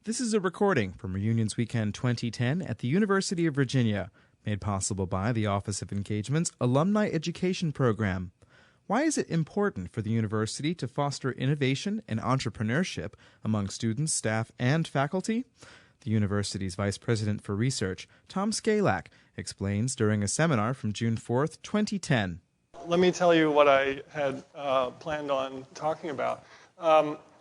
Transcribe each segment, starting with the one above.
This is a recording from Reunions Weekend 2010 at the University of Virginia, made possible by the Office of Engagement's Alumni Education Program. Why is it important for the university to foster innovation and entrepreneurship among students, staff, and faculty? The university's Vice President for Research, Tom Scalak, explains during a seminar from June 4th, 2010. Let me tell you what I had planned on talking about.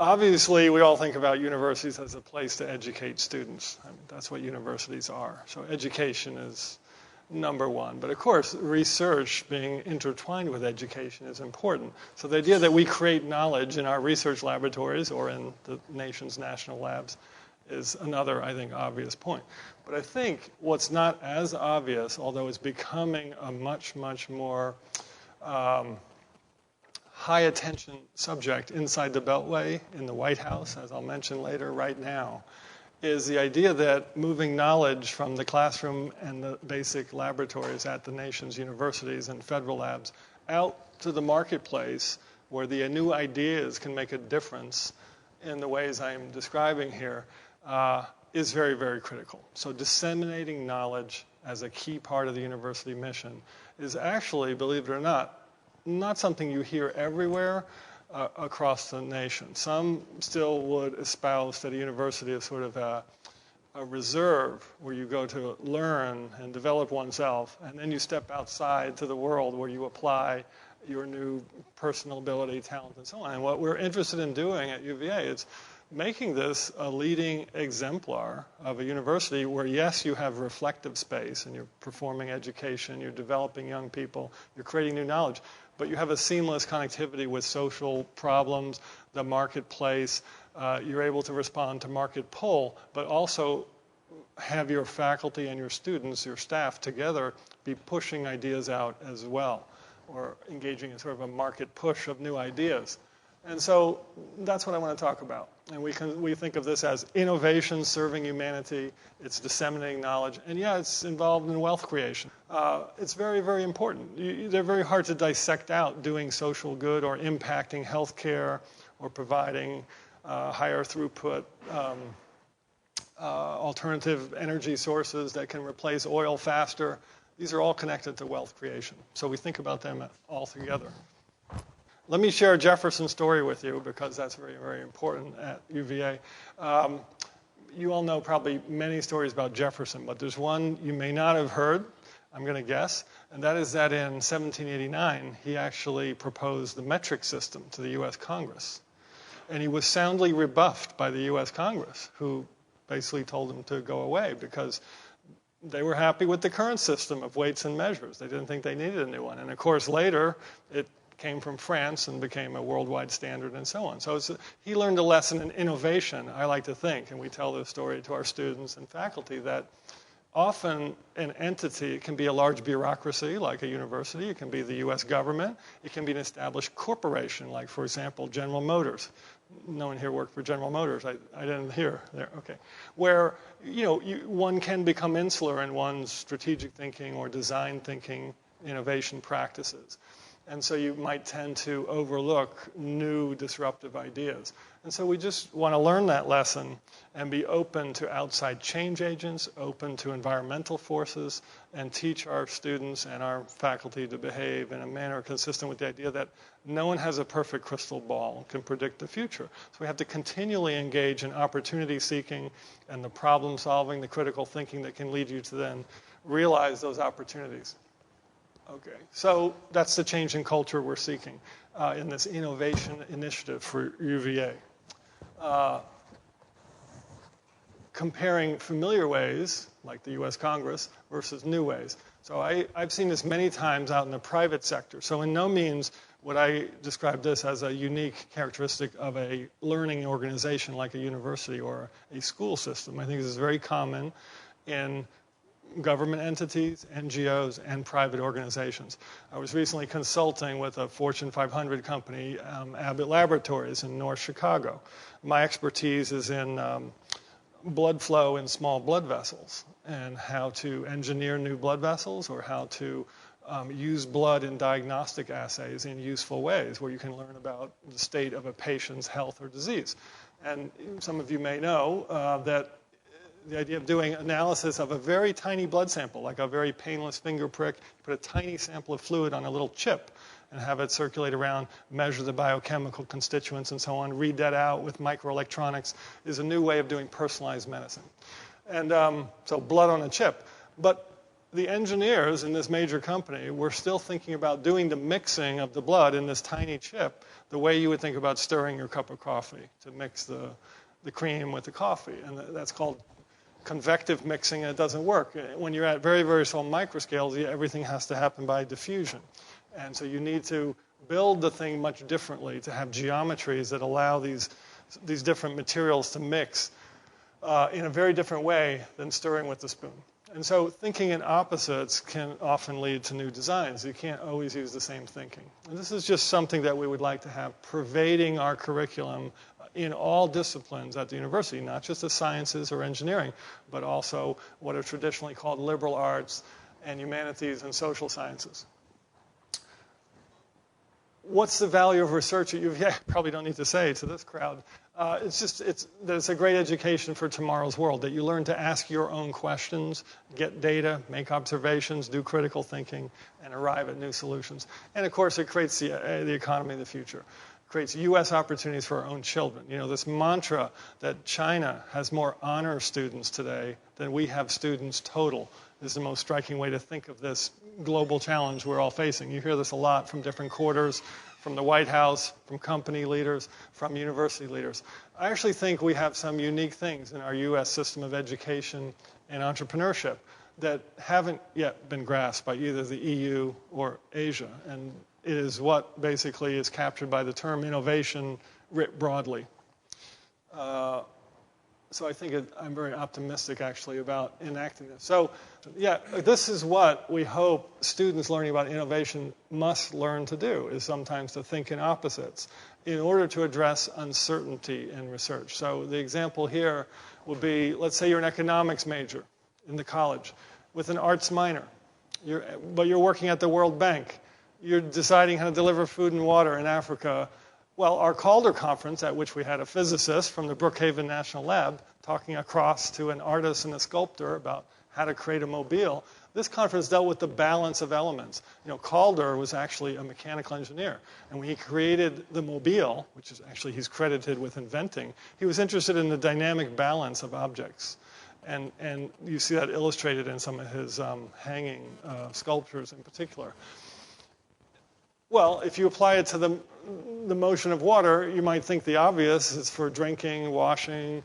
Obviously, we all think about universities as a place to educate students. I mean, that's what universities are. So education is number one. But of course, research being intertwined with education is important. So the idea that we create knowledge in our research laboratories or in the nation's national labs is another, I think, obvious point. But I think what's not as obvious, although it's becoming a much, much more high attention subject inside the Beltway in the White House, as I'll mention later, right now, is the idea that moving knowledge from the classroom and the basic laboratories at the nation's universities and federal labs out to the marketplace where the new ideas can make a difference in the ways I'm describing here is very, very critical. So disseminating knowledge as a key part of the university mission is actually, believe it or not something you hear everywhere across the nation. Some still would espouse that a university is sort of a reserve where you go to learn and develop oneself, and then you step outside to the world where you apply your new personal ability, talent, and so on. And what we're interested in doing at UVA is making this a leading exemplar of a university where, yes, you have reflective space and you're performing education, you're developing young people, you're creating new knowledge, but you have a seamless connectivity with social problems, the marketplace, you're able to respond to market pull, but also have your faculty and your students, your staff together be pushing ideas out as well, or engaging in sort of a market push of new ideas. And so that's what I want to talk about. And we think of this as innovation serving humanity. It's disseminating knowledge. And yeah, it's involved in wealth creation. It's very, very important. They're very hard to dissect out doing social good or impacting healthcare or providing higher throughput alternative energy sources that can replace oil faster. These are all connected to wealth creation. So we think about them all together. Let me share a Jefferson story with you because that's very, very important at UVA. You all know probably many stories about Jefferson, but there's one you may not have heard, I'm going to guess, and that is that in 1789, he actually proposed the metric system to the U.S. Congress. And he was soundly rebuffed by the U.S. Congress, who basically told him to go away because they were happy with the current system of weights and measures. They didn't think they needed a new one. And of course, later, it came from France and became a worldwide standard and so on. So he learned a lesson in innovation, I like to think, and we tell this story to our students and faculty, that often an entity, it can be a large bureaucracy like a university, it can be the US government, it can be an established corporation like, for example, General Motors. No one here worked for General Motors. I didn't hear there. Okay. Where one can become insular in one's strategic thinking or design thinking innovation practices. And so you might tend to overlook new disruptive ideas. And so we just want to learn that lesson and be open to outside change agents, open to environmental forces, and teach our students and our faculty to behave in a manner consistent with the idea that no one has a perfect crystal ball and can predict the future. So we have to continually engage in opportunity seeking and the problem solving, the critical thinking that can lead you to then realize those opportunities. Okay, so that's the change in culture we're seeking in this innovation initiative for UVA. Comparing familiar ways, like the US Congress, versus new ways. So I've seen this many times out in the private sector. So in no means would I describe this as a unique characteristic of a learning organization like a university or a school system. I think this is very common in government entities, NGOs, and private organizations. I was recently consulting with a Fortune 500 company, Abbott Laboratories in North Chicago. My expertise is in blood flow in small blood vessels and how to engineer new blood vessels or how to use blood in diagnostic assays in useful ways where you can learn about the state of a patient's health or disease. And some of you may know that the idea of doing analysis of a very tiny blood sample, like a very painless finger prick, put a tiny sample of fluid on a little chip and have it circulate around, measure the biochemical constituents and so on, read that out with microelectronics, is a new way of doing personalized medicine. And so blood on a chip. But the engineers in this major company were still thinking about doing the mixing of the blood in this tiny chip the way you would think about stirring your cup of coffee to mix the cream with the coffee. And that's called convective mixing, and it doesn't work. When you're at very, very small microscales, everything has to happen by diffusion. And so you need to build the thing much differently to have geometries that allow these different materials to mix in a very different way than stirring with the spoon. And so thinking in opposites can often lead to new designs. You can't always use the same thinking. And this is just something that we would like to have pervading our curriculum in all disciplines at the university, not just the sciences or engineering, but also what are traditionally called liberal arts and humanities and social sciences. What's the value of research at UVA? Probably don't need to say to this crowd. It's a great education for tomorrow's world, that you learn to ask your own questions, get data, make observations, do critical thinking, and arrive at new solutions. And of course, it creates the economy of the future. It creates U.S. opportunities for our own children. You know, this mantra that China has more honor students today than we have students total is the most striking way to think of this global challenge we're all facing. You hear this a lot from different quarters, from the White House, from company leaders, from university leaders. I actually think we have some unique things in our U.S. system of education and entrepreneurship that haven't yet been grasped by either the EU or Asia. And it is what basically is captured by the term innovation writ broadly. So I think I'm very optimistic, actually, about enacting this. So, yeah, this is what we hope students learning about innovation must learn to do, is sometimes to think in opposites in order to address uncertainty in research. So the example here would be, let's say you're an economics major in the college with an arts minor, but you're working at the World Bank. You're deciding how to deliver food and water in Africa. Well, our Calder conference, at which we had a physicist from the Brookhaven National Lab talking across to an artist and a sculptor about how to create a mobile, this conference dealt with the balance of elements. You know, Calder was actually a mechanical engineer, and when he created the mobile, which is actually he's credited with inventing, he was interested in the dynamic balance of objects. And you see that illustrated in some of his hanging sculptures in particular. Well, if you apply it to the motion of water, you might think the obvious is for drinking, washing,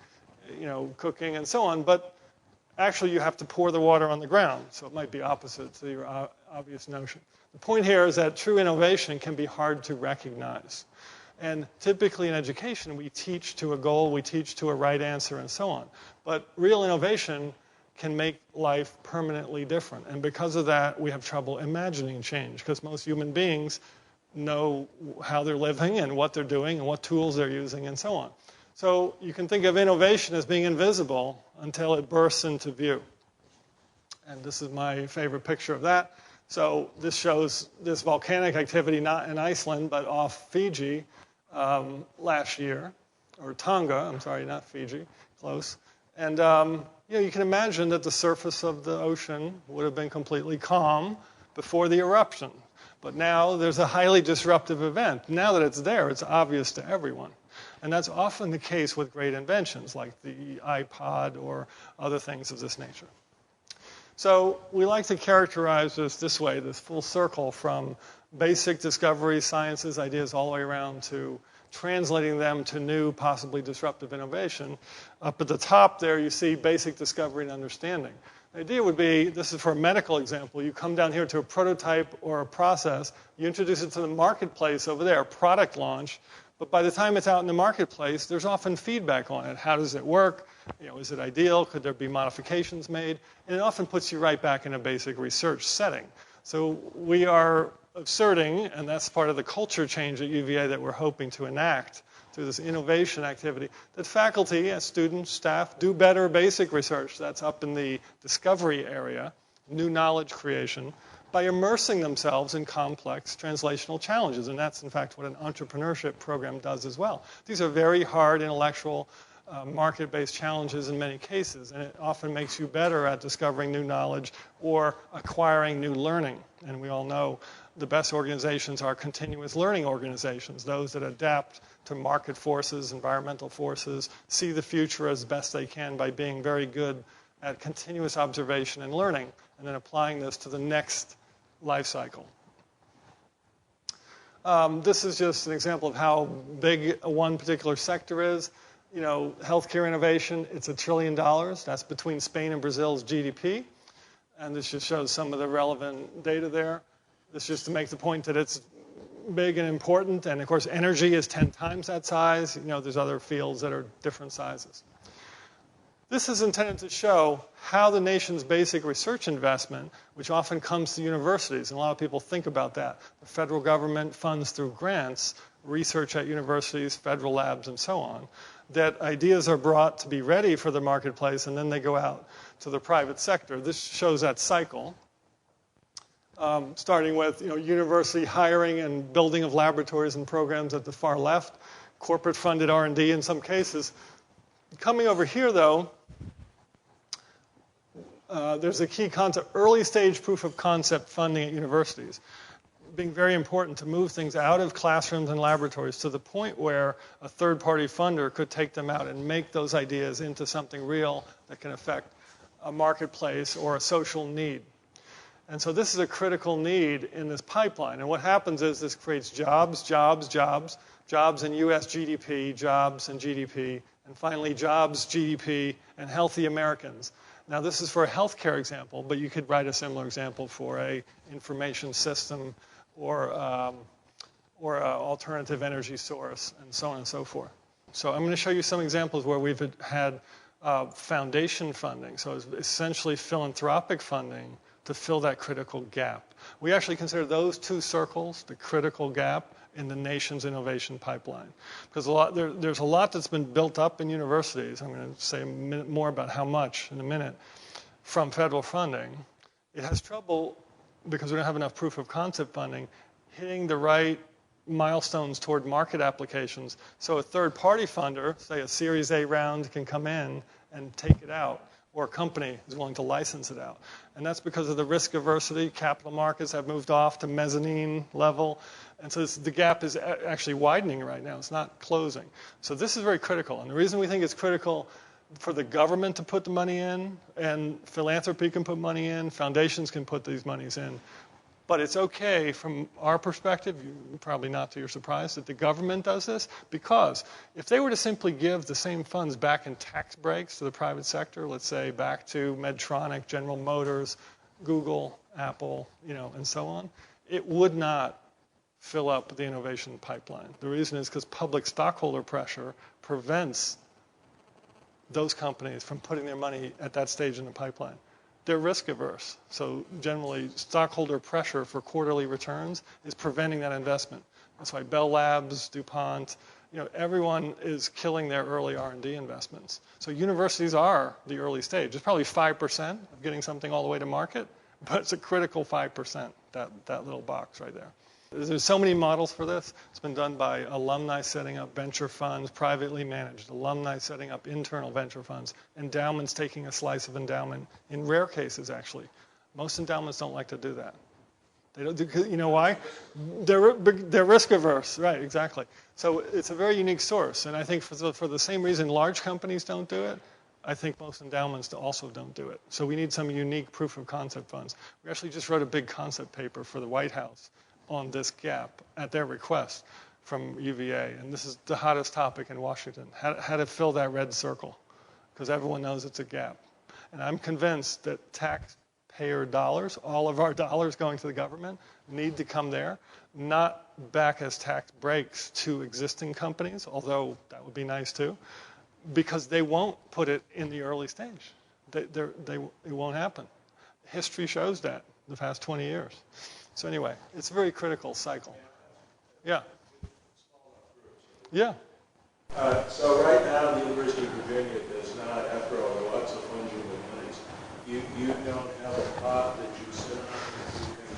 cooking, and so on. But actually, you have to pour the water on the ground, so it might be opposite to your obvious notion. The point here is that true innovation can be hard to recognize. And typically in education, we teach to a goal, we teach to a right answer, and so on. But real innovation can make life permanently different. And because of that, we have trouble imagining change, because most human beings know how they're living and what they're doing and what tools they're using and so on. So you can think of innovation as being invisible until it bursts into view. And this is my favorite picture of that. So this shows this volcanic activity not in Iceland, but off Fiji last year, or Tonga, I'm sorry, not Fiji, close. And you can imagine that the surface of the ocean would have been completely calm before the eruption. But now there's a highly disruptive event. Now that it's there, it's obvious to everyone. And that's often the case with great inventions like the iPod or other things of this nature. So we like to characterize this way, this full circle from basic discovery, sciences, ideas all the way around to translating them to new, possibly disruptive innovation. Up at the top there, you see basic discovery and understanding. The idea would be, this is for a medical example, you come down here to a prototype or a process, you introduce it to the marketplace over there, product launch, but by the time it's out in the marketplace, there's often feedback on it. How does it work? Is it ideal? Could there be modifications made? And it often puts you right back in a basic research setting. So we are asserting, and that's part of the culture change at UVA that we're hoping to enact through this innovation activity, that faculty, students, staff, do better basic research. That's up in the discovery area, new knowledge creation. by immersing themselves in complex translational challenges. And that's, in fact, what an entrepreneurship program does as well. These are very hard intellectual, market-based challenges in many cases, and it often makes you better at discovering new knowledge or acquiring new learning. And we all know the best organizations are continuous learning organizations, those that adapt to market forces, environmental forces, see the future as best they can by being very good at continuous observation and learning, and then applying this to the next life cycle. This is just an example of how big one particular sector is. You know, healthcare innovation, it's $1 trillion. That's between Spain and Brazil's GDP. And this just shows some of the relevant data there. This just to make the point that it's big and important. And of course, energy is 10 times that size. You know, there's other fields that are different sizes. This is intended to show how the nation's basic research investment, which often comes to universities, and a lot of people think about that. The federal government funds through grants, research at universities, federal labs, and so on, that ideas are brought to be ready for the marketplace, and then they go out to the private sector. This shows that cycle, starting with university hiring and building of laboratories and programs at the far left, corporate-funded R&D in some cases. Coming over here, though, there's a key concept, early-stage proof-of-concept funding at universities, being very important to move things out of classrooms and laboratories to the point where a third-party funder could take them out and make those ideas into something real that can affect a marketplace or a social need. And so this is a critical need in this pipeline. And what happens is this creates jobs in U.S. GDP, jobs and GDP, and finally jobs, GDP, and healthy Americans. Now, this is for a healthcare example, but you could write a similar example for a information system or an alternative energy source, and so on and so forth. So I'm going to show you some examples where we've had foundation funding, so it's essentially philanthropic funding to fill that critical gap. We actually consider those two circles the critical gap in the nation's innovation pipeline. Because there's a lot that's been built up in universities. I'm going to say a minute more about how much in a minute from federal funding. It has trouble, because we don't have enough proof of concept funding, hitting the right milestones toward market applications. So a third-party funder, say a Series A round, can come in and take it out, or a company is willing to license it out. And that's because of the risk aversity. Capital markets have moved off to mezzanine level. And so the gap is actually widening right now. It's not closing. So this is very critical. And the reason we think it's critical for the government to put the money in, and philanthropy can put money in, foundations can put these monies in. But it's okay from our perspective, probably not to your surprise, that the government does this, because if they were to simply give the same funds back in tax breaks to the private sector, let's say back to Medtronic, General Motors, Google, Apple, and so on, it would not fill up the innovation pipeline. The reason is because public stockholder pressure prevents those companies from putting their money at that stage in the pipeline. They're risk averse. So generally, stockholder pressure for quarterly returns is preventing that investment. That's why Bell Labs, DuPont, everyone is killing their early R&D investments. So universities are the early stage. It's probably 5% of getting something all the way to market, but it's a critical 5%, that little box right there. There's so many models for this. It's been done by alumni setting up venture funds, privately managed, alumni setting up internal venture funds, endowments taking a slice of endowment, in rare cases, actually. Most endowments don't like to do that. They don't do, you know why? They're risk averse, right, exactly. So it's a very unique source, and I think for the same reason large companies don't do it, I think most endowments also don't do it. So we need some unique proof of concept funds. We actually just wrote a big concept paper for the White House on this gap at their request from UVA. And this is the hottest topic in Washington, how to fill that red circle, because everyone knows it's a gap. And I'm convinced that taxpayer dollars, all of our dollars going to the government, need to come there, not back as tax breaks to existing companies, although that would be nice too, because they won't put it in the early stage. It won't happen. History shows that the past 20 years. So anyway, it's a very critical cycle. Yeah. Yeah. So right now, the University of Virginia does not, after all, lots of fungible monies. You don't have a pot that you sit on that you can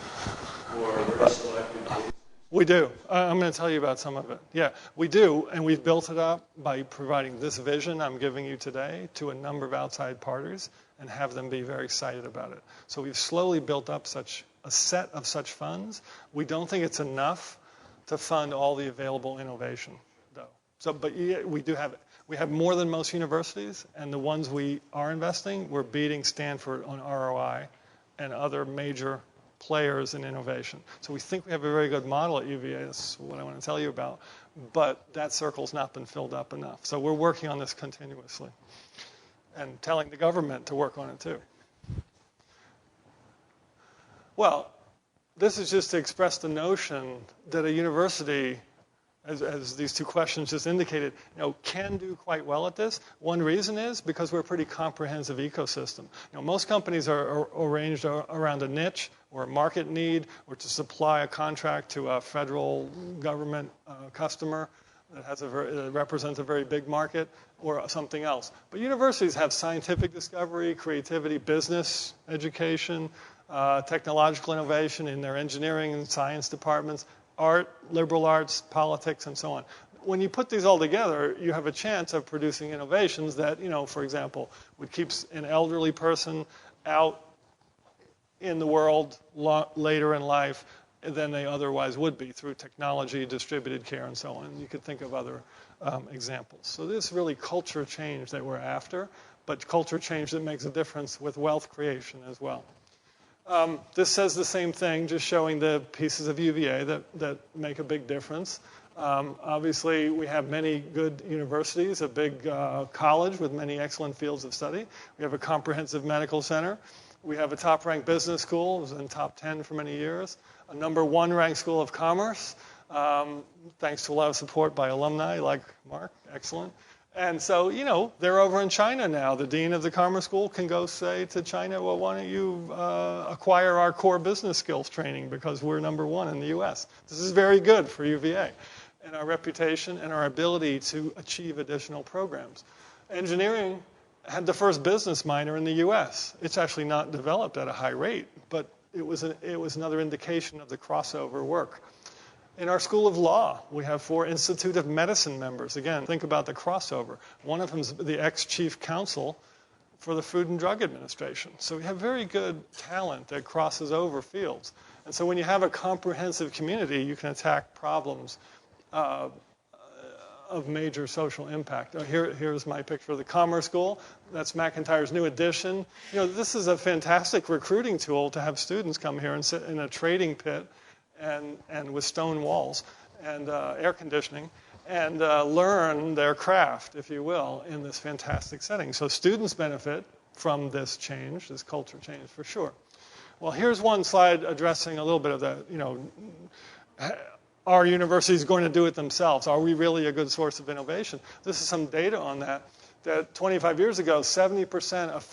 We do. I'm going to tell you about some of it. Yeah, we do, and we've built it up by providing this vision I'm giving you today to a number of outside parties and have them be very excited about it. So we've slowly built up such a set of such funds. We don't think it's enough to fund all the available innovation, though. So, but we do have it. We have more than most universities, and the ones we are investing, we're beating Stanford on ROI and other major players in innovation. So we think we have a very good model at UVA. That's what I want to tell you about. But that circle's not been filled up enough. So we're working on this continuously and telling the government to work on it too. Well, this is just to express the notion that a university, as these two questions just indicated, can do quite well at this. One reason is because we're a pretty comprehensive ecosystem. Most companies are arranged around a niche or a market need, or to supply a contract to a federal government customer that represents a very big market, or something else. But universities have scientific discovery, creativity, business, education, technological innovation in their engineering and science departments, art, liberal arts, politics, and so on. When you put these all together, you have a chance of producing innovations that, for example, would keep an elderly person out in the world later in life than they otherwise would be through technology, distributed care, and so on. You could think of other examples. So this is really culture change that we're after, but culture change that makes a difference with wealth creation as well. This says the same thing, just showing the pieces of UVA that make a big difference. Obviously, we have many good universities, a big college with many excellent fields of study. We have a comprehensive medical center. We have a top-ranked business school. It was in top 10 for many years. A #1 ranked school of commerce, thanks to a lot of support by alumni like Mark. Excellent. And so, they're over in China now. The dean of the Commerce School can go say to China, well, why don't you acquire our core business skills training because we're #1 in the US. This is very good for UVA and our reputation and our ability to achieve additional programs. Engineering had the first business minor in the US. It's actually not developed at a high rate, but it was another indication of the crossover work. In our School of Law, we have 4 Institute of Medicine members. Again, think about the crossover. One of them is the ex-chief counsel for the Food and Drug Administration. So we have very good talent that crosses over fields. And so when you have a comprehensive community, you can attack problems of major social impact. Here's my picture of the Commerce School. That's McIntyre's new addition. This is a fantastic recruiting tool to have students come here and sit in a trading pit and with stone walls and air conditioning and learn their craft, if you will, in this fantastic setting. So students benefit from this change, this culture change, for sure. Well, here's one slide addressing a little bit of that, are universities going to do it themselves? Are we really a good source of innovation? This is some data on that 25 years ago, 70% of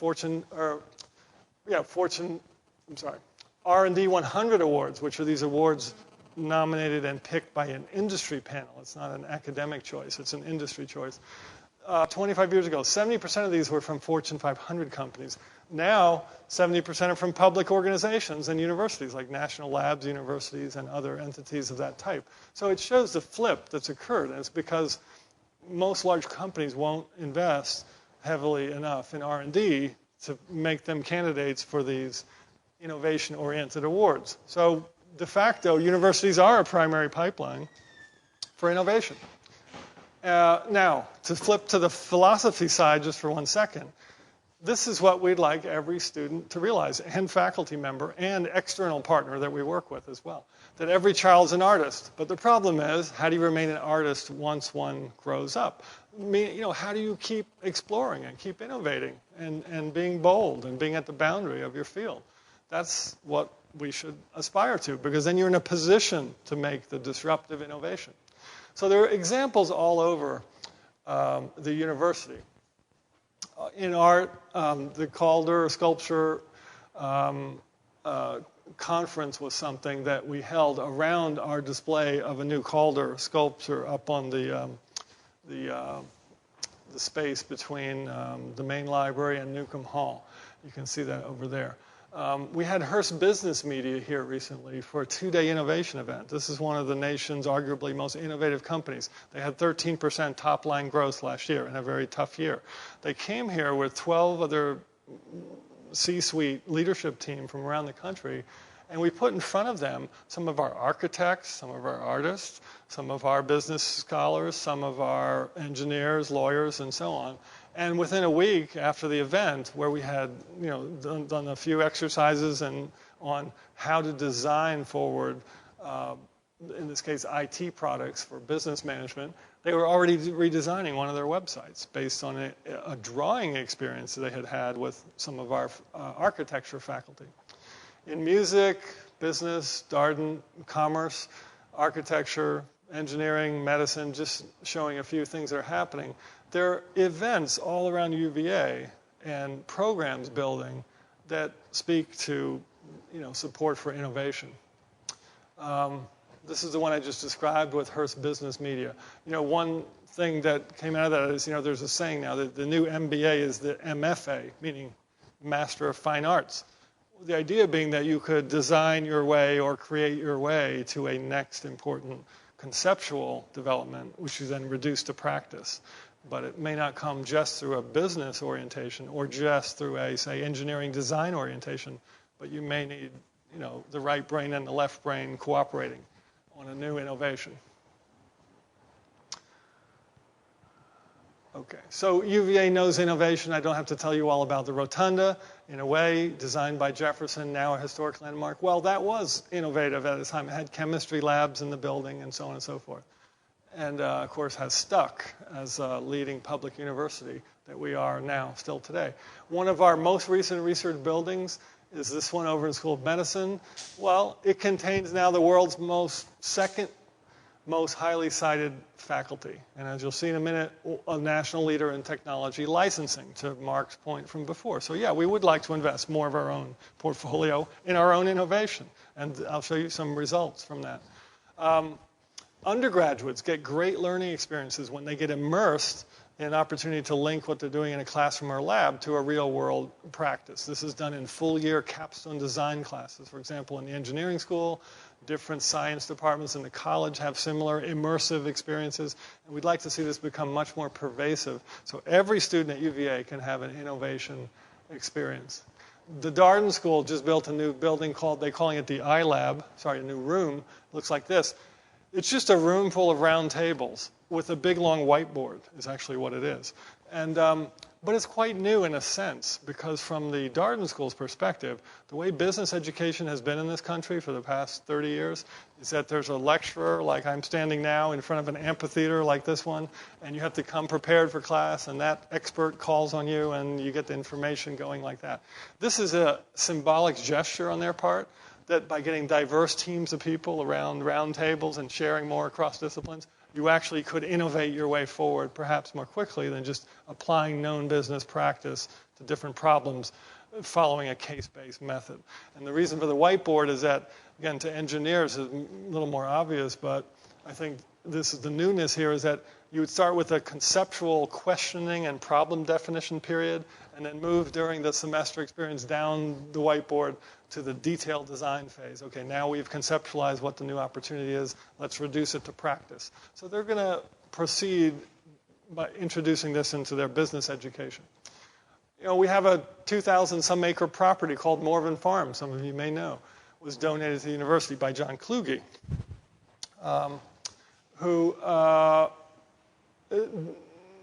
R&D 100 awards, which are these awards nominated and picked by an industry panel. It's not an academic choice, it's an industry choice. 25 years ago, 70% of these were from Fortune 500 companies. Now, 70% are from public organizations and universities, like national labs, universities, and other entities of that type. So it shows the flip that's occurred, and it's because most large companies won't invest heavily enough in R&D to make them candidates for these innovation-oriented awards. So de facto, universities are a primary pipeline for innovation. Now, to flip to the philosophy side just for 1 second, this is what we'd like every student to realize, and faculty member and external partner that we work with as well, that every child's an artist. But the problem is, how do you remain an artist once one grows up? How do you keep exploring and keep innovating and being bold and being at the boundary of your field? That's what we should aspire to, because then you're in a position to make the disruptive innovation. So there are examples all over the university. In art, the Calder Sculpture conference was something that we held around our display of a new Calder sculpture up on the space between the main library and Newcomb Hall. You can see that over there. We had Hearst Business Media here recently for a 2-day innovation event. This is one of the nation's arguably most innovative companies. They had 13% top-line growth last year in a very tough year. They came here with 12 other C-suite leadership team from around the country, and we put in front of them some of our architects, some of our artists, some of our business scholars, some of our engineers, lawyers, and so on. And within a week after the event, where we had done a few exercises on how to design forward, in this case, IT products for business management, they were already redesigning one of their websites based on a drawing experience that they had had with some of our architecture faculty. In music, business, Darden, commerce, architecture, engineering, medicine, just showing a few things that are happening. There are events all around UVA and programs building that speak to support for innovation. This is the one I just described with Hearst Business Media. One thing that came out of that is, there's a saying now that the new MBA is the MFA, meaning Master of Fine Arts. The idea being that you could design your way or create your way to a next important conceptual development, which you then reduce to practice. But it may not come just through a business orientation or just through a, say, engineering design orientation, but you may need, the right brain and the left brain cooperating on a new innovation. Okay, so UVA knows innovation. I don't have to tell you all about the Rotunda, in a way, designed by Jefferson, now a historic landmark. Well, that was innovative at the time. It had chemistry labs in the building and so on and so forth. And, of course, has stuck as a leading public university that we are now, still today. One of our most recent research buildings is this one over in School of Medicine. Well, it contains now the world's second most highly cited faculty. And as you'll see in a minute, a national leader in technology licensing, to Mark's point from before. So yeah, we would like to invest more of our own portfolio in our own innovation. And I'll show you some results from that. Undergraduates get great learning experiences when they get immersed in an opportunity to link what they're doing in a classroom or lab to a real-world practice. This is done in full-year capstone design classes. For example, in the engineering school, different science departments in the college have similar immersive experiences. And we'd like to see this become much more pervasive so every student at UVA can have an innovation experience. The Darden School just built a new building they're calling it the iLab, a new room. Looks like this. It's just a room full of round tables with a big, long whiteboard is actually what it is. And, but it's quite new in a sense, because from the Darden School's perspective, the way business education has been in this country for the past 30 years is that there's a lecturer, like I'm standing now in front of an amphitheater like this one, and you have to come prepared for class, and that expert calls on you, and you get the information going like that. This is a symbolic gesture on their part, that by getting diverse teams of people around round tables and sharing more across disciplines, you actually could innovate your way forward perhaps more quickly than just applying known business practice to different problems following a case-based method. And the reason for the whiteboard is that, again, to engineers is a little more obvious, but I think this is the newness here, is that you would start with a conceptual questioning and problem definition period, and then move during the semester experience down the whiteboard to the detailed design phase. Okay, now we've conceptualized what the new opportunity is. Let's reduce it to practice. So they're going to proceed by introducing this into their business education. We have a 2,000-some acre property called Morven Farm, some of you may know. It was donated to the university by John Kluge, who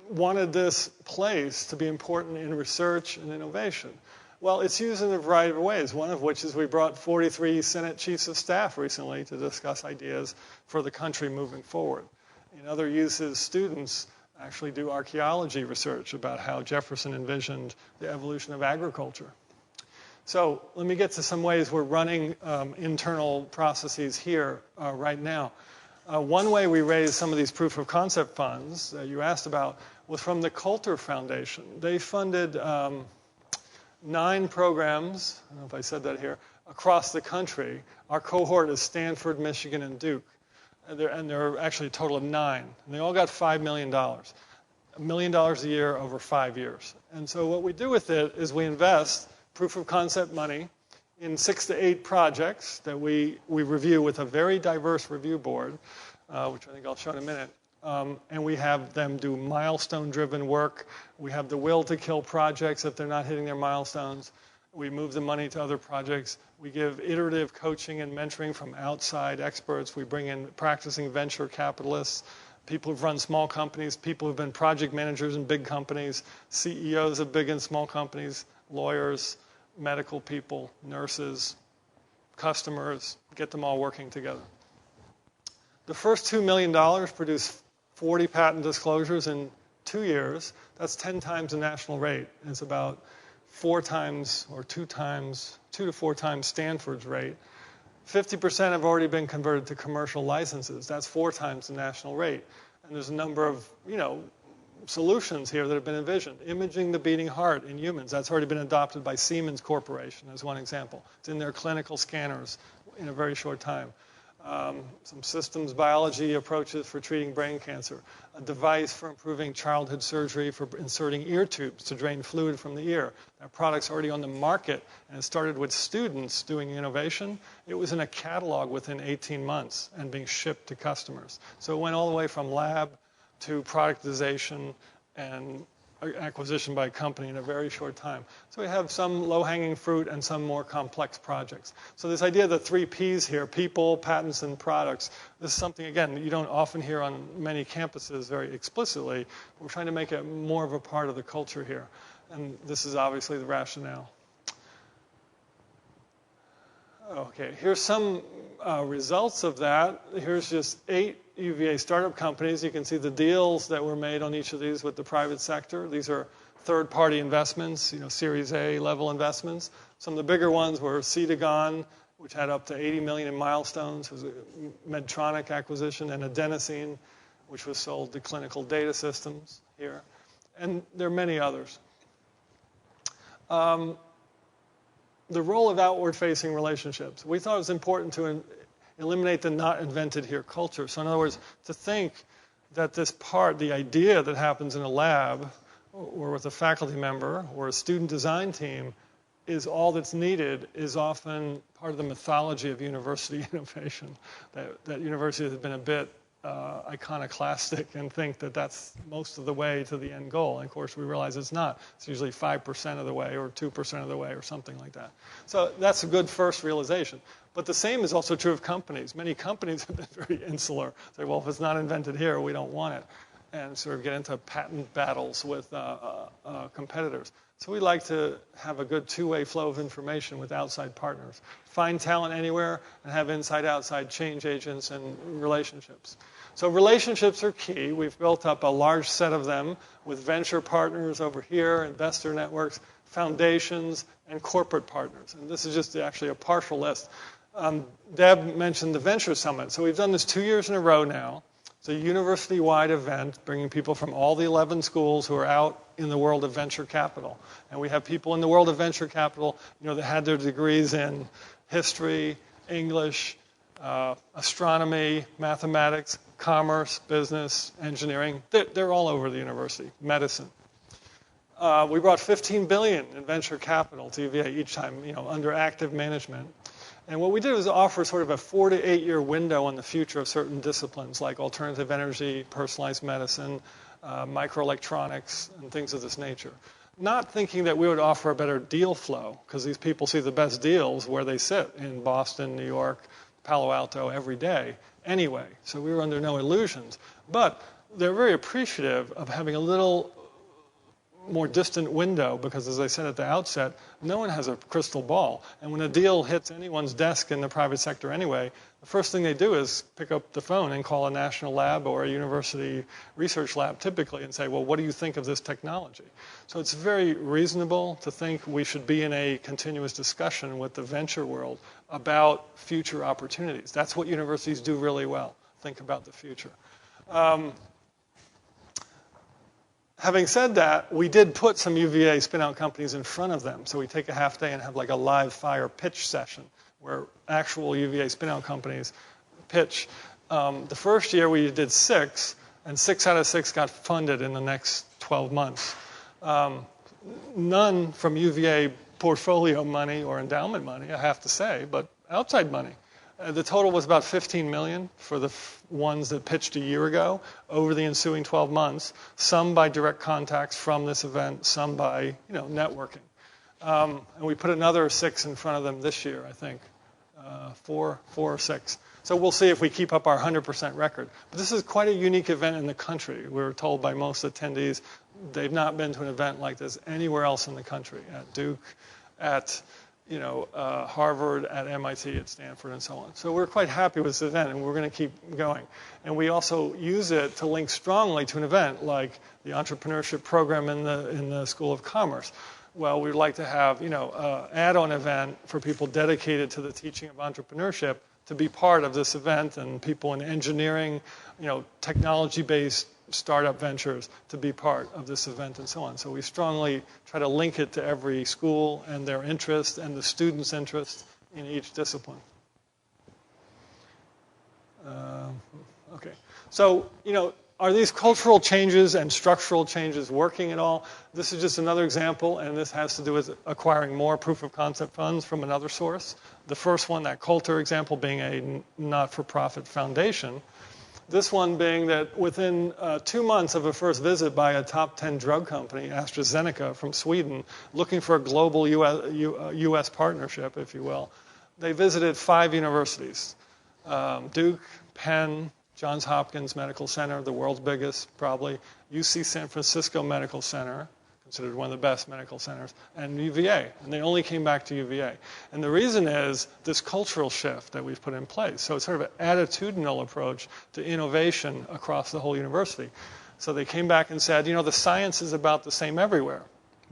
wanted this place to be important in research and innovation. Well, it's used in a variety of ways, one of which is we brought 43 Senate chiefs of staff recently to discuss ideas for the country moving forward. In other uses, students actually do archaeology research about how Jefferson envisioned the evolution of agriculture. So let me get to some ways we're running internal processes here right now. One way we raised some of these proof of concept funds that you asked about was from the Coulter Foundation. They funded 9 programs, I don't know if I said that here, across the country. Our cohort is Stanford, Michigan, and Duke. And there are actually a total of 9. And they all got $5 million. $1 million a year over 5 years. And so what we do with it is we invest proof of concept money in 6 to 8 projects that we review with a very diverse review board, which I think I'll show in a minute. And we have them do milestone-driven work. We have the will to kill projects if they're not hitting their milestones. We move the money to other projects. We give iterative coaching and mentoring from outside experts. We bring in practicing venture capitalists, people who've run small companies, people who've been project managers in big companies, CEOs of big and small companies, lawyers, medical people, nurses, customers, get them all working together. The first $2 million produced 40 patent disclosures in 2 years. That's 10 times the national rate. It's about 4 times or 2 to 4 times Stanford's rate. 50% have already been converted to commercial licenses. That's 4 times the national rate. And there's a number of, solutions here that have been envisioned. Imaging the beating heart in humans. That's already been adopted by Siemens Corporation as one example. It's in their clinical scanners in a very short time. Some systems biology approaches for treating brain cancer, a device for improving childhood surgery for inserting ear tubes to drain fluid from the ear. That product's already on the market, and it started with students doing innovation. It was in a catalog within 18 months and being shipped to customers. So it went all the way from lab to productization and acquisition by a company in a very short time. So we have some low-hanging fruit and some more complex projects. So this idea of the 3 Ps here, people, patents, and products, this is something, again, you don't often hear on many campuses very explicitly. We're trying to make it more of a part of the culture here. And this is obviously the rationale. Okay, here's some results of that. Here's just 8 UVA startup companies. You can see the deals that were made on each of these with the private sector. These are third-party investments, Series A level investments. Some of the bigger ones were Cetagon, which had up to 80 million in milestones. It was a Medtronic acquisition, and Adenosine, which was sold to Clinical Data Systems here. And there are many others. The role of outward-facing relationships. We thought it was important to eliminate the not invented here culture. So in other words, to think that this part, the idea that happens in a lab or with a faculty member or a student design team is all that's needed is often part of the mythology of university innovation. That universities have been a bit iconoclastic and think that that's most of the way to the end goal. And of course, we realize it's not. It's usually 5% of the way or 2% of the way or something like that. So that's a good first realization. But the same is also true of companies. Many companies have been very insular. Say, well, if it's not invented here, we don't want it. And sort of get into patent battles with competitors. So we like to have a good two-way flow of information with outside partners. Find talent anywhere and have inside-outside change agents and relationships. So relationships are key. We've built up a large set of them with venture partners over here, investor networks, foundations, and corporate partners. And this is just actually a partial list. Deb mentioned the Venture Summit. So we've done this 2 years in a row now. It's a university-wide event bringing people from all the 11 schools who are out in the world of venture capital. And we have people in the world of venture capital, that had their degrees in history, English, astronomy, mathematics, commerce, business, engineering. They're all over the university, medicine. We brought $15 billion in venture capital to UVA each time, under active management. And what we did was offer sort of a 4 to 8 year window on the future of certain disciplines like alternative energy, personalized medicine, microelectronics, and things of this nature. Not thinking that we would offer a better deal flow, because these people see the best deals where they sit in Boston, New York, Palo Alto every day anyway. So we were under no illusions. But they're very appreciative of having a little more distant window because, as I said at the outset, no one has a crystal ball. And when a deal hits anyone's desk in the private sector anyway, the first thing they do is pick up the phone and call a national lab or a university research lab typically and say, well, what do you think of this technology? So it's very reasonable to think we should be in a continuous discussion with the venture world about future opportunities. That's what universities do really well, think about the future. Having said that, we did put some UVA spin-out companies in front of them. So we take a half day and have like a live fire pitch session where actual UVA spin-out companies pitch. The first year we did 6, and 6 out of 6 got funded in the next 12 months. None from UVA portfolio money or endowment money, I have to say, but outside money. The total was about $15 million for the ones that pitched a year ago over the ensuing 12 months, some by direct contacts from this event, some by networking. And we put another 6 in front of them this year, I think, 4 or 6. So we'll see if we keep up our 100% record. But this is quite a unique event in the country. We were told by most attendees they've not been to an event like this anywhere else in the country, at Duke, at Harvard, at MIT, at Stanford, and so on. So we're quite happy with this event, and we're going to keep going. And we also use it to link strongly to an event like the entrepreneurship program in the School of Commerce. Well, we'd like to have an add-on event for people dedicated to the teaching of entrepreneurship to be part of this event, and people in engineering, technology-based startup ventures to be part of this event, and so on. So we strongly try to link it to every school and their interest and the students' interest in each discipline. Okay. So, are these cultural changes and structural changes working at all? This is just another example, and this has to do with acquiring more proof of concept funds from another source. The first one, that Coulter example, being a not-for-profit foundation. This one being that within 2 months of a first visit by a top 10 drug company, AstraZeneca from Sweden, looking for a global U.S. partnership, if you will, they visited 5 universities, Duke, Penn, Johns Hopkins Medical Center, the world's biggest probably, UC San Francisco Medical Center, considered one of the best medical centers, and UVA. And they only came back to UVA. And the reason is this cultural shift that we've put in place. So it's sort of an attitudinal approach to innovation across the whole university. So they came back and said, the science is about the same everywhere.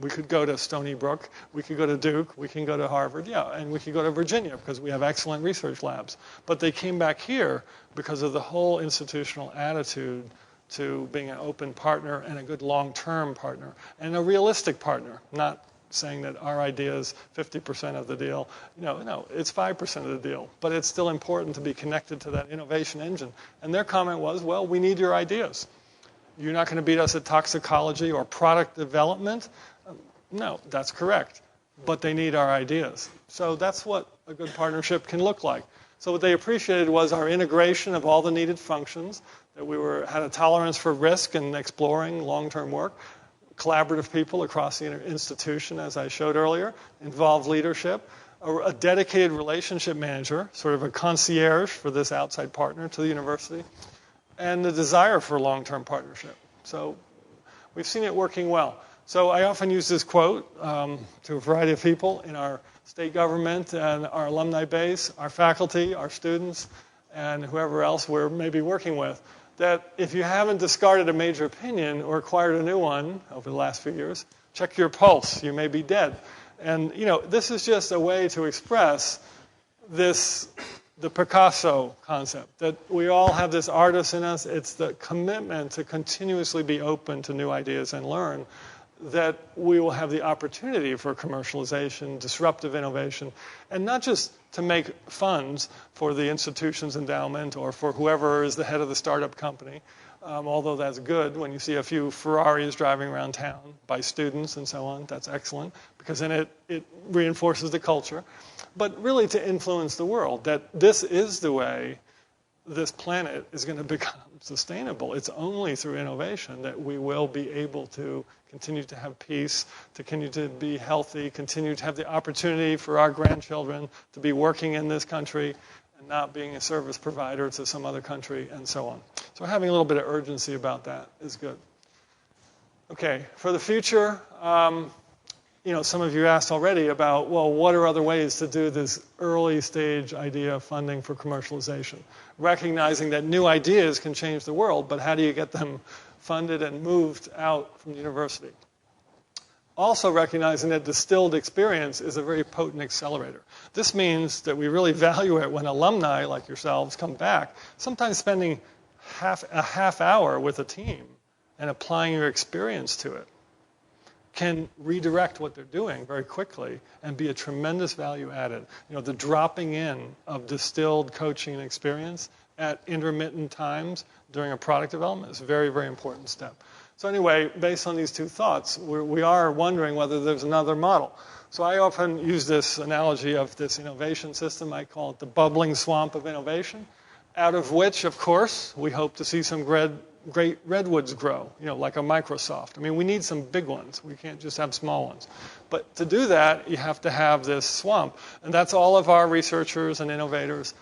We could go to Stony Brook, we could go to Duke, we can go to Harvard, and we could go to Virginia because we have excellent research labs. But they came back here because of the whole institutional attitude to being an open partner and a good long-term partner and a realistic partner, not saying that our idea is 50% of the deal. No, it's 5% of the deal. But it's still important to be connected to that innovation engine. And their comment was, well, we need your ideas. You're not going to beat us at toxicology or product development. No, that's correct. But they need our ideas. So that's what a good partnership can look like. So what they appreciated was our integration of all the needed functions, that we had a tolerance for risk and exploring long-term work, collaborative people across the institution, as I showed earlier, involved leadership, a dedicated relationship manager, sort of a concierge for this outside partner to the university, and the desire for long-term partnership. So we've seen it working well. So I often use this quote to a variety of people in our state government and our alumni base, our faculty, our students, and whoever else we're maybe working with, that if you haven't discarded a major opinion or acquired a new one over the last few years, check your pulse. You may be dead. And, this is just a way to express the Picasso concept, that we all have this artist in us. It's the commitment to continuously be open to new ideas and learn, that we will have the opportunity for commercialization, disruptive innovation, and not just to make funds for the institution's endowment or for whoever is the head of the startup company, although that's good when you see a few Ferraris driving around town by students and so on. That's excellent, because then it reinforces the culture. But really to influence the world, that this is the way this planet is going to become sustainable. It's only through innovation that we will be able to continue to have peace, to continue to be healthy, continue to have the opportunity for our grandchildren to be working in this country and not being a service provider to some other country, and so on. So having a little bit of urgency about that is good. Okay, for the future, some of you asked already about, well, what are other ways to do this early stage idea of funding for commercialization? Recognizing that new ideas can change the world, but how do you get them funded and moved out from the university? Also recognizing that distilled experience is a very potent accelerator. This means that we really value it when alumni like yourselves come back, sometimes spending a half hour with a team and applying your experience to it can redirect what they're doing very quickly and be a tremendous value added. The dropping in of distilled coaching and experience at intermittent times during a product development is a very, very important step. So anyway, based on these two thoughts, we are wondering whether there's another model. So I often use this analogy of this innovation system. I call it the bubbling swamp of innovation, out of which, of course, we hope to see some great redwoods grow, like a Microsoft. I mean, we need some big ones. We can't just have small ones. But to do that, you have to have this swamp. And that's all of our researchers and innovators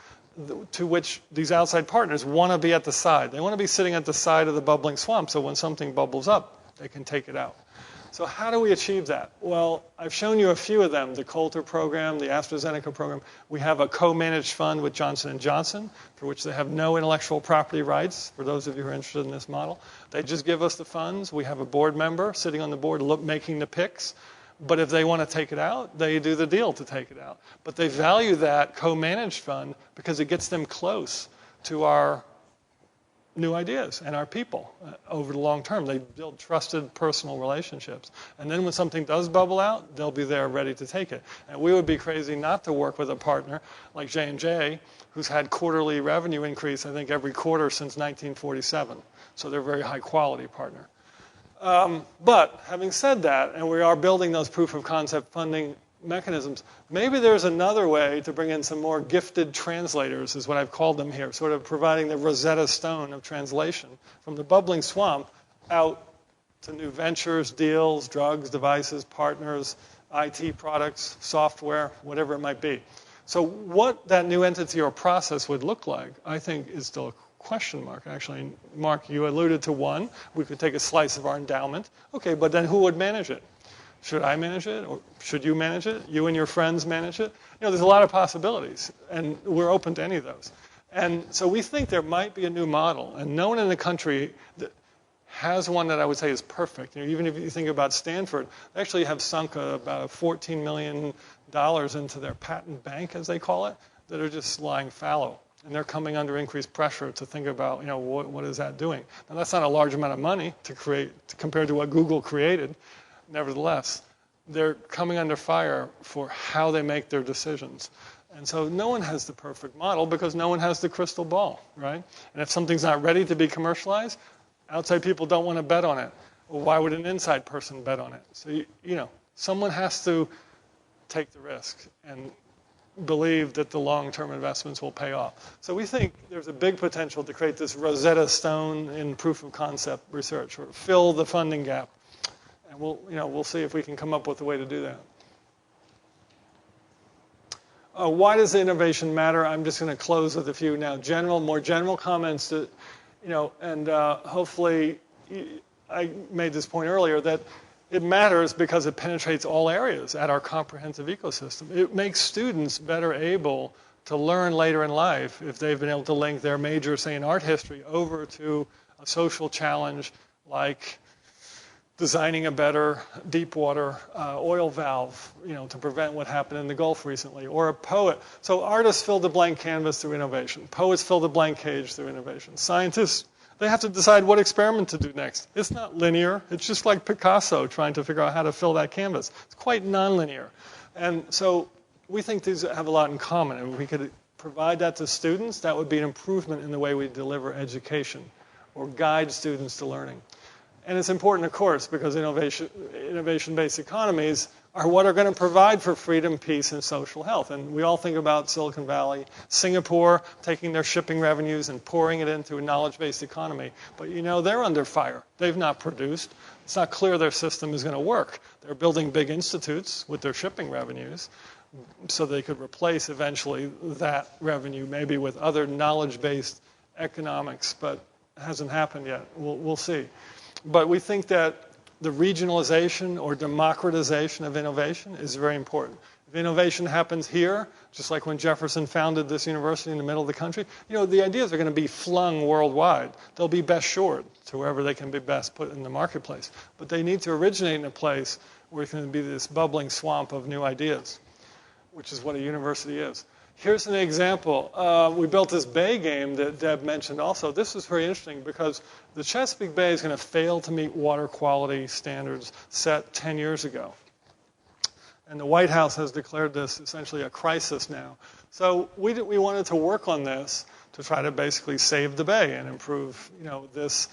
to which these outside partners want to be at the side. They want to be sitting at the side of the bubbling swamp so when something bubbles up, they can take it out. So how do we achieve that? Well, I've shown you a few of them, the Coulter program, the AstraZeneca program. We have a co-managed fund with Johnson & Johnson, for which they have no intellectual property rights, for those of you who are interested in this model. They just give us the funds. We have a board member sitting on the board making the picks. But if they want to take it out, they do the deal to take it out. But they value that co-managed fund because it gets them close to our new ideas and our people over the long term. They build trusted personal relationships. And then when something does bubble out, they'll be there ready to take it. And we would be crazy not to work with a partner like J&J, who's had quarterly revenue increase, I think, every quarter since 1947. So they're a very high-quality partner. But having said that, and we are building those proof of concept funding mechanisms, maybe there's another way to bring in some more gifted translators, is what I've called them here, sort of providing the Rosetta Stone of translation from the bubbling swamp out to new ventures, deals, drugs, devices, partners, IT products, software, whatever it might be. So what that new entity or process would look like, I think, is still a question mark, actually. Mark, you alluded to one. We could take a slice of our endowment. Okay, but then who would manage it? Should I manage it, or should you manage it? You and your friends manage it? There's a lot of possibilities, and we're open to any of those. And so we think there might be a new model, and no one in the country has one that I would say is perfect. Even if you think about Stanford, they actually have sunk about $14 million into their patent bank, as they call it, that are just lying fallow. And they're coming under increased pressure to think about, what is that doing? Now, that's not a large amount of money to create compared to what Google created. Nevertheless, they're coming under fire for how they make their decisions. And so no one has the perfect model because no one has the crystal ball, right? And if something's not ready to be commercialized, outside people don't want to bet on it. Well, why would an inside person bet on it? So, someone has to take the risk and believe that the long-term investments will pay off. So we think there's a big potential to create this Rosetta Stone in proof of concept research, or fill the funding gap. And we'll see if we can come up with a way to do that. Why does innovation matter? I'm just going to close with a few now more general comments that, and hopefully I made this point earlier that it matters because it penetrates all areas at our comprehensive ecosystem. It makes students better able to learn later in life if they've been able to link their major, say in art history, over to a social challenge like designing a better deep water oil valve, to prevent what happened in the Gulf recently, or a poet. So artists fill the blank canvas through innovation. Poets fill the blank page through innovation. Scientists, they have to decide what experiment to do next. It's not linear. It's just like Picasso trying to figure out how to fill that canvas. It's quite nonlinear. And so we think these have a lot in common. And if we could provide that to students, that would be an improvement in the way we deliver education or guide students to learning. And it's important, of course, because innovation-based economies are what are going to provide for freedom, peace, and social health. And we all think about Silicon Valley, Singapore taking their shipping revenues and pouring it into a knowledge-based economy. But they're under fire. They've not produced. It's not clear their system is going to work. They're building big institutes with their shipping revenues so they could replace eventually that revenue maybe with other knowledge-based economics, but it hasn't happened yet. We'll see. But we think that the regionalization or democratization of innovation is very important. If innovation happens here, just like when Jefferson founded this university in the middle of the country, the ideas are going to be flung worldwide. They'll be best shored to wherever they can be best put in the marketplace. But they need to originate in a place where it's going to be this bubbling swamp of new ideas, which is what a university is. Here's an example. We built this bay game that Deb mentioned also. This is very interesting because the Chesapeake Bay is going to fail to meet water quality standards set 10 years ago. And the White House has declared this essentially a crisis now. So we wanted to work on this to try to basically save the bay and improve this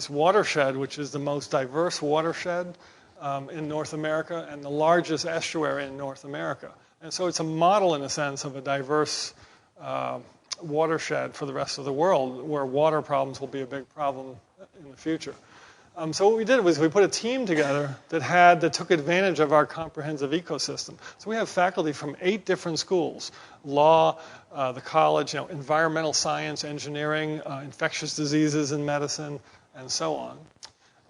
watershed, which is the most diverse watershed in North America and the largest estuary in North America. And so it's a model, in a sense, of a diverse watershed for the rest of the world, where water problems will be a big problem in the future. So what we did was we put a team together that took advantage of our comprehensive ecosystem. So we have faculty from 8 different schools: law, the college, environmental science, engineering, infectious diseases and medicine, and so on.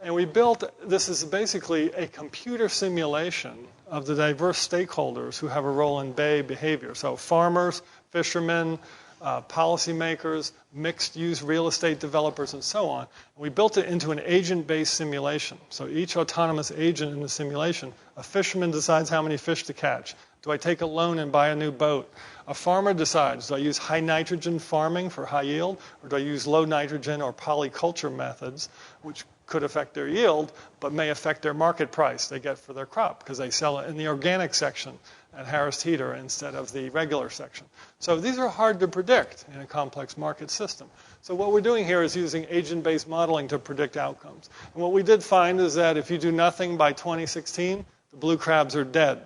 And we built, this is basically a computer simulation of the diverse stakeholders who have a role in bay behavior. So farmers, fishermen, policymakers, mixed-use real estate developers, and so on. We built it into an agent-based simulation. So each autonomous agent in the simulation, a fisherman decides how many fish to catch. Do I take a loan and buy a new boat? A farmer decides, do I use high nitrogen farming for high yield, or do I use low nitrogen or polyculture methods, which could affect their yield, but may affect their market price they get for their crop, because they sell it in the organic section at Harris Teeter instead of the regular section. So these are hard to predict in a complex market system. So what we're doing here is using agent-based modeling to predict outcomes. And what we did find is that if you do nothing by 2016, the blue crabs are dead.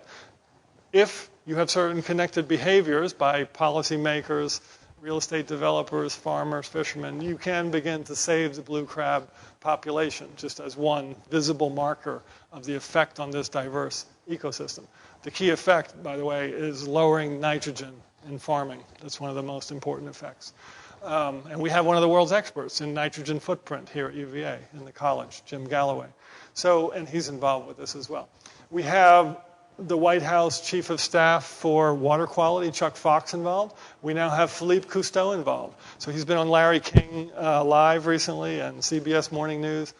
If you have certain connected behaviors by policymakers, real estate developers, farmers, fishermen, you can begin to save the blue crab population, just as one visible marker of the effect on this diverse ecosystem. The key effect, by the way, is lowering nitrogen in farming. That's one of the most important effects. And we have one of the world's experts in nitrogen footprint here at UVA in the college, Jim Galloway. And he's involved with this as well. We have the White House Chief of Staff for Water Quality, Chuck Fox, involved. We now have Philippe Cousteau involved. So he's been on Larry King Live recently and CBS Morning News,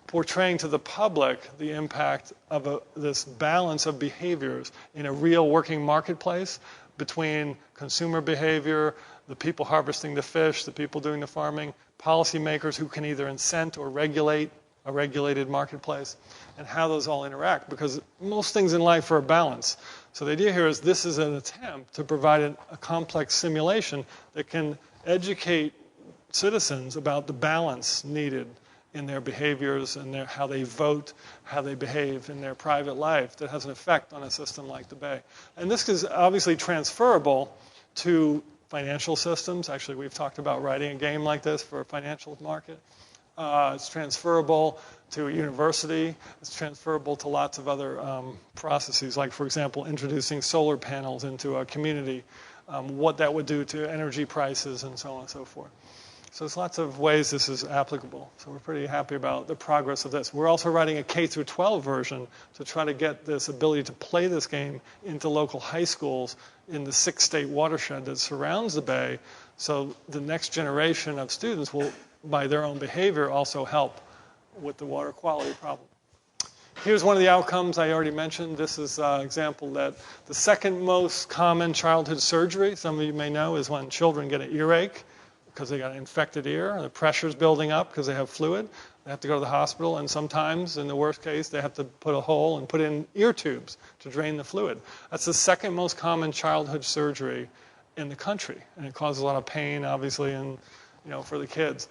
portraying to the public the impact of this balance of behaviors in a real working marketplace between consumer behavior, the people harvesting the fish, the people doing the farming, policymakers who can either incent or regulate a regulated marketplace, and how those all interact, because most things in life are a balance. So the idea here is this is an attempt to provide a complex simulation that can educate citizens about the balance needed in their behaviors and how they vote, how they behave in their private life that has an effect on a system like the Bay. And this is obviously transferable to financial systems. Actually, we've talked about writing a game like this for a financial market. It's transferable to a university. It's transferable to lots of other processes, like, for example, introducing solar panels into a community, what that would do to energy prices, and so on and so forth. So there's lots of ways this is applicable. So we're pretty happy about the progress of this. We're also writing a K-12 version to try to get this ability to play this game into local high schools in the 6-state watershed that surrounds the Bay, so the next generation of students will, by their own behavior, also help with the water quality problem. Here's one of the outcomes I already mentioned. This is an example that the second most common childhood surgery, some of you may know, is when children get an earache because they got an infected ear, and the pressure's building up because they have fluid. They have to go to the hospital, and sometimes, in the worst case, they have to put a hole and put in ear tubes to drain the fluid. That's the second most common childhood surgery in the country, and it causes a lot of pain, obviously, and for the kids.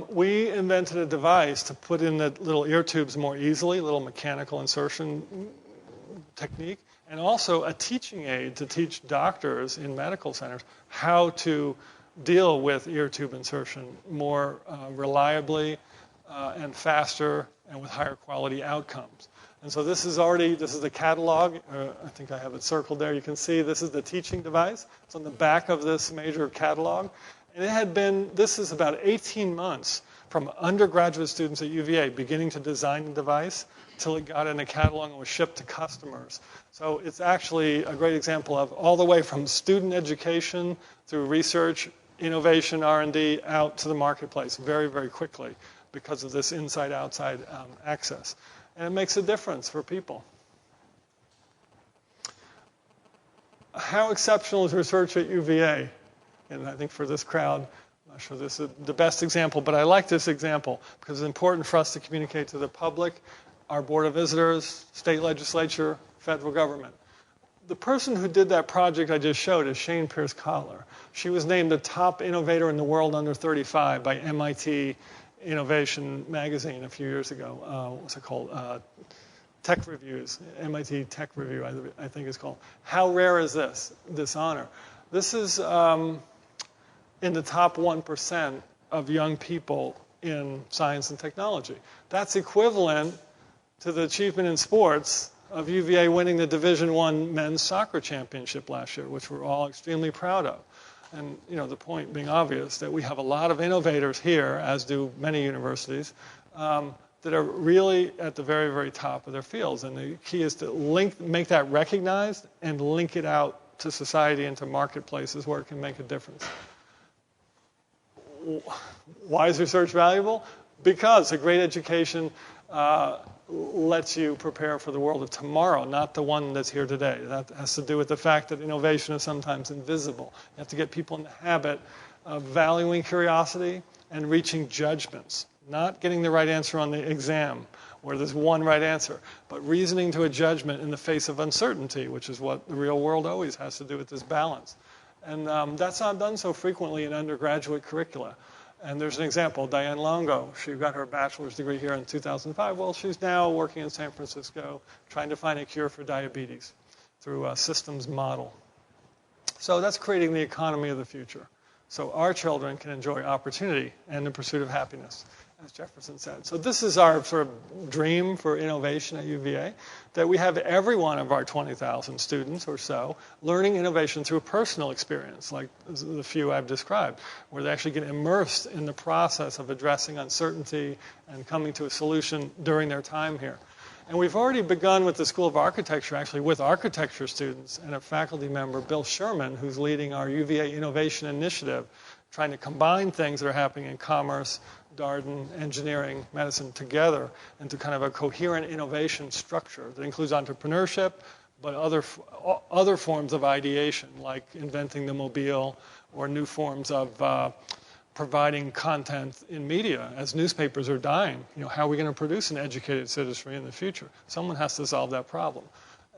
We invented a device to put in the little ear tubes more easily, a little mechanical insertion technique, and also a teaching aid to teach doctors in medical centers how to deal with ear tube insertion more reliably and faster and with higher quality outcomes. And so this is the catalog. I think I have it circled there. You can see this is the teaching device. It's on the back of this major catalog. And this is about 18 months from undergraduate students at UVA beginning to design the device till it got in a catalog and was shipped to customers. So it's actually a great example of all the way from student education through research, innovation, R&D, out to the marketplace very, very quickly because of this inside-outside access. And it makes a difference for people. How exceptional is research at UVA? And I think for this crowd, I'm not sure this is the best example, but I like this example because it's important for us to communicate to the public, our Board of Visitors, state legislature, federal government. The person who did that project I just showed is Shane Pierce Collar. She was named the top innovator in the world under 35 by MIT innovation magazine a few years ago. What's it called? Tech Reviews, MIT Tech Review, I think it's called. How rare is this honor? This is in the top 1% of young people in science and technology. That's equivalent to the achievement in sports of UVA winning the Division I men's soccer championship last year, which we're all extremely proud of. And the point being obvious that we have a lot of innovators here, as do many universities, that are really at the very, very top of their fields. And the key is to make that recognized and link it out to society and to marketplaces where it can make a difference. Why is research valuable? Because a great education lets you prepare for the world of tomorrow, not the one that's here today. That has to do with the fact that innovation is sometimes invisible. You have to get people in the habit of valuing curiosity and reaching judgments, not getting the right answer on the exam where there's one right answer, but reasoning to a judgment in the face of uncertainty, which is what the real world always has to do with this balance. And that's not done so frequently in undergraduate curricula. And there's an example, Diane Longo. She got her bachelor's degree here in 2005. Well, she's now working in San Francisco trying to find a cure for diabetes through a systems model. So that's creating the economy of the future. So our children can enjoy opportunity and the pursuit of happiness, as Jefferson said. So this is our sort of dream for innovation at UVA, that we have every one of our 20,000 students or so learning innovation through a personal experience, like the few I've described, where they actually get immersed in the process of addressing uncertainty and coming to a solution during their time here. And we've already begun with the School of Architecture, actually with architecture students and a faculty member, Bill Sherman, who's leading our UVA Innovation Initiative, trying to combine things that are happening in commerce, Darden, engineering, medicine together into kind of a coherent innovation structure that includes entrepreneurship, but other forms of ideation, like inventing the mobile or new forms of providing content in media. As newspapers are dying, how are we going to produce an educated citizenry in the future? Someone has to solve that problem.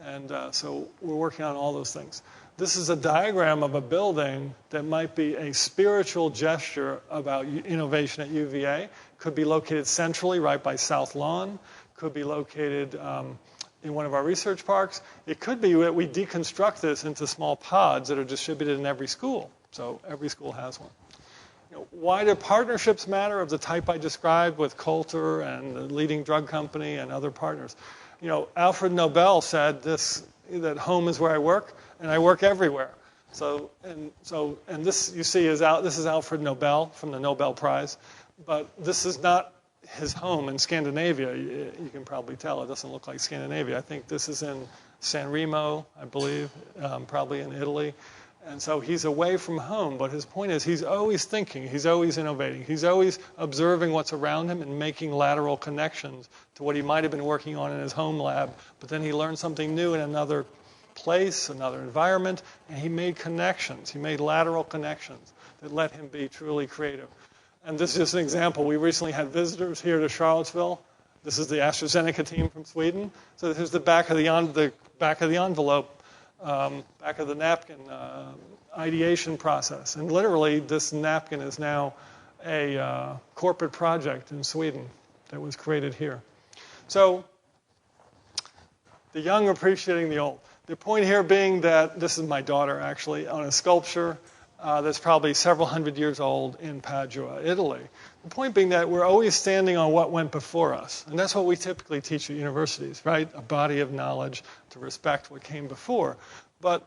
And so we're working on all those things. This is a diagram of a building that might be a spiritual gesture about innovation at UVA. Could be located centrally right by South Lawn. Could be located in one of our research parks. It could be that we deconstruct this into small pods that are distributed in every school. So every school has one. Why do partnerships matter of the type I described with Coulter and the leading drug company and other partners? Alfred Nobel said that home is where I work, and I work everywhere. And this you see this is Alfred Nobel from the Nobel Prize, but this is not his home in Scandinavia. You can probably tell it doesn't look like Scandinavia. I think this is in San Remo, I believe, probably in Italy. And so he's away from home, but his point is he's always thinking, he's always innovating, he's always observing what's around him and making lateral connections to what he might have been working on in his home lab, but then he learned something new in another place, another environment, and he made connections. He made lateral connections that let him be truly creative. And this is just an example. We recently had visitors here to Charlottesville. This is the AstraZeneca team from Sweden. So here's the back of the envelope. Back of the napkin ideation process. And literally, this napkin is now a corporate project in Sweden that was created here. So the young appreciating the old. The point here being that this is my daughter, actually, on a sculpture that's probably several hundred years old in Padua, Italy. The point being that we're always standing on what went before us. And that's what we typically teach at universities, right? A body of knowledge to respect what came before. But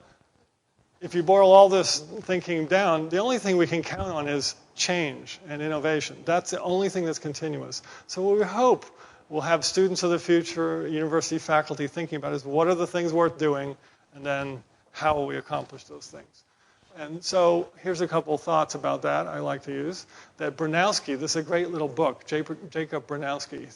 if you boil all this thinking down, the only thing we can count on is change and innovation. That's the only thing that's continuous. So what we hope we'll have students of the future, university faculty thinking about is what are the things worth doing, and then how will we accomplish those things. And so here's a couple of thoughts about that I like to use. That Bronowski, this is a great little book, Jacob Bronowski.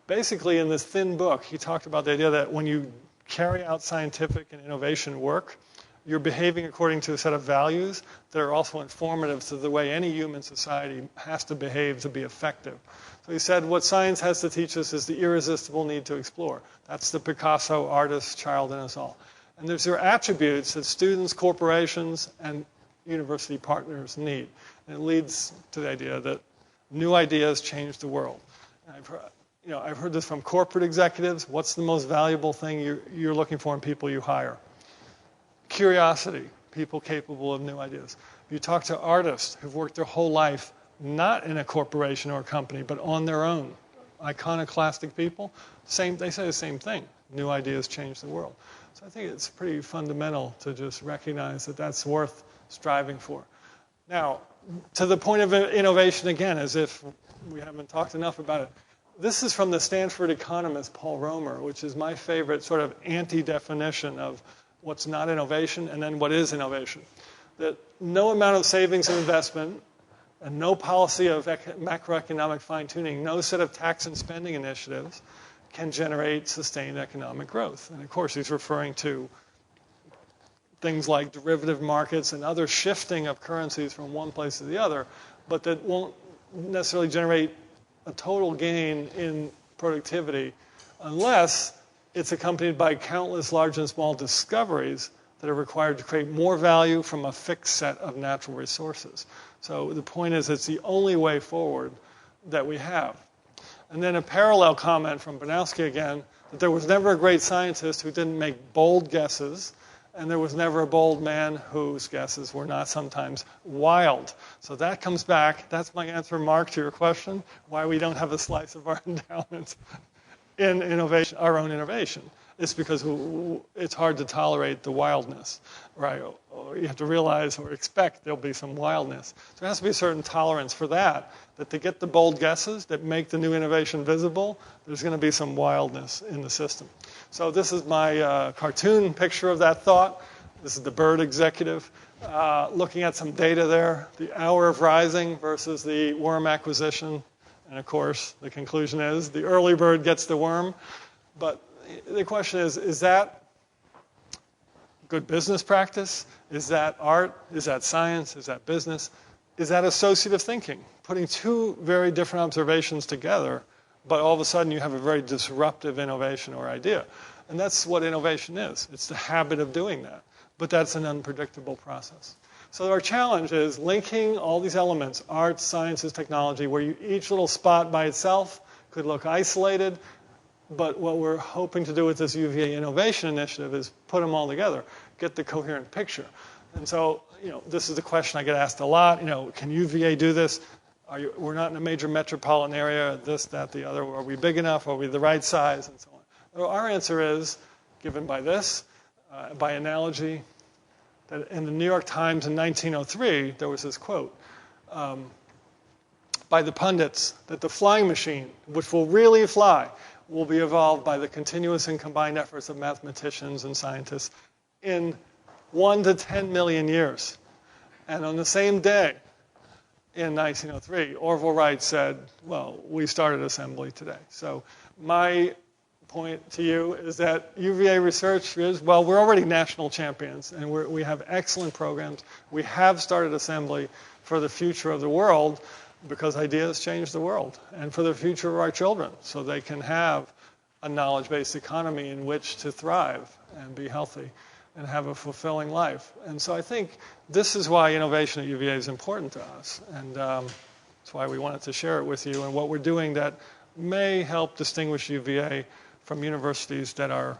Basically, in this thin book, he talked about the idea that when you carry out scientific and innovation work, you're behaving according to a set of values that are also informative to the way any human society has to behave to be effective. So he said what science has to teach us is the irresistible need to explore. That's the Picasso artist child in us all. And there's your attributes that students, corporations, and university partners need. And it leads to the idea that New ideas change the world. I've heard this from corporate executives. What's the most valuable thing you're looking for in people you hire? Curiosity, people capable of new ideas. You talk to artists who've worked their whole life not in a corporation or a company, but on their own. Iconoclastic people, they say the same thing. New ideas change the world. So I think it's pretty fundamental to just recognize that that's worth striving for. Now, to the point of innovation again, as if we haven't talked enough about it. This is from the Stanford economist Paul Romer, which is my favorite sort of anti-definition of what's not innovation and then what is innovation. That no amount of savings and investment and no policy of macroeconomic fine-tuning, no set of tax and spending initiatives can generate sustained economic growth. And of course, he's referring to things like derivative markets and other shifting of currencies from one place to the other, but that won't necessarily generate a total gain in productivity unless it's accompanied by countless large and small discoveries that are required to create more value from a fixed set of natural resources. So the point is, it's the only way forward that we have. And then a parallel comment from Banowski again, that there was never a great scientist who didn't make bold guesses, and there was never a bold man whose guesses were not sometimes wild. So that comes back. That's my answer, Mark, to your question, why we don't have a slice of our endowment in innovation, our own innovation. It's because it's hard to tolerate the wildness, right? Or you have to realize or expect there'll be some wildness. So there has to be a certain tolerance for that to get the bold guesses that make the new innovation visible, there's going to be some wildness in the system. So this is my cartoon picture of that thought. This is the Bird executive looking at some data there, the hour of rising versus the worm acquisition. And of course, the conclusion is the early bird gets the worm. But the question is that good business practice? Is that art? Is that science? Is that business? Is that associative thinking? Putting two very different observations together, but all of a sudden you have a very disruptive innovation or idea. And that's what innovation is. It's the habit of doing that. But that's an unpredictable process. So our challenge is linking all these elements, art, sciences, technology, where each little spot by itself could look isolated. But what we're hoping to do with this UVA Innovation Initiative is put them all together, get the coherent picture. And so, this is the question I get asked a lot. Can UVA do this? We're not in a major metropolitan area, this, that, the other. Are we big enough? Are we the right size? And so on. Well, our answer is, given by this, by analogy, that in the New York Times in 1903, there was this quote by the pundits that the flying machine, which will really fly, will be evolved by the continuous and combined efforts of mathematicians and scientists in 1 to 10 million years. And on the same day, in 1903, Orville Wright said, well, we started assembly today. So my point to you is that UVA research is, well, we're already national champions, and we have excellent programs. We have started assembly for the future of the world, because ideas change the world, and for the future of our children, so they can have a knowledge-based economy in which to thrive and be healthy and have a fulfilling life. And so I think this is why innovation at UVA is important to us, and that's why we wanted to share it with you and what we're doing that may help distinguish UVA from universities that are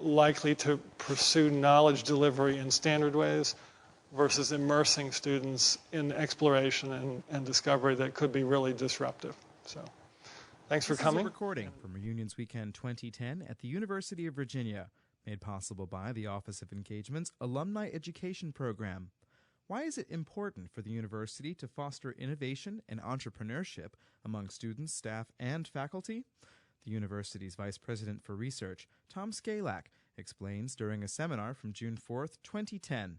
likely to pursue knowledge delivery in standard ways versus immersing students in exploration and discovery that could be really disruptive. So, thanks for coming. This is a recording from Reunions Weekend 2010 at the University of Virginia, made possible by the Office of Engagement's Alumni Education Program. Why is it important for the university to foster innovation and entrepreneurship among students, staff, and faculty? The university's Vice President for Research, Tom Skalak, explains during a seminar from June 4th, 2010.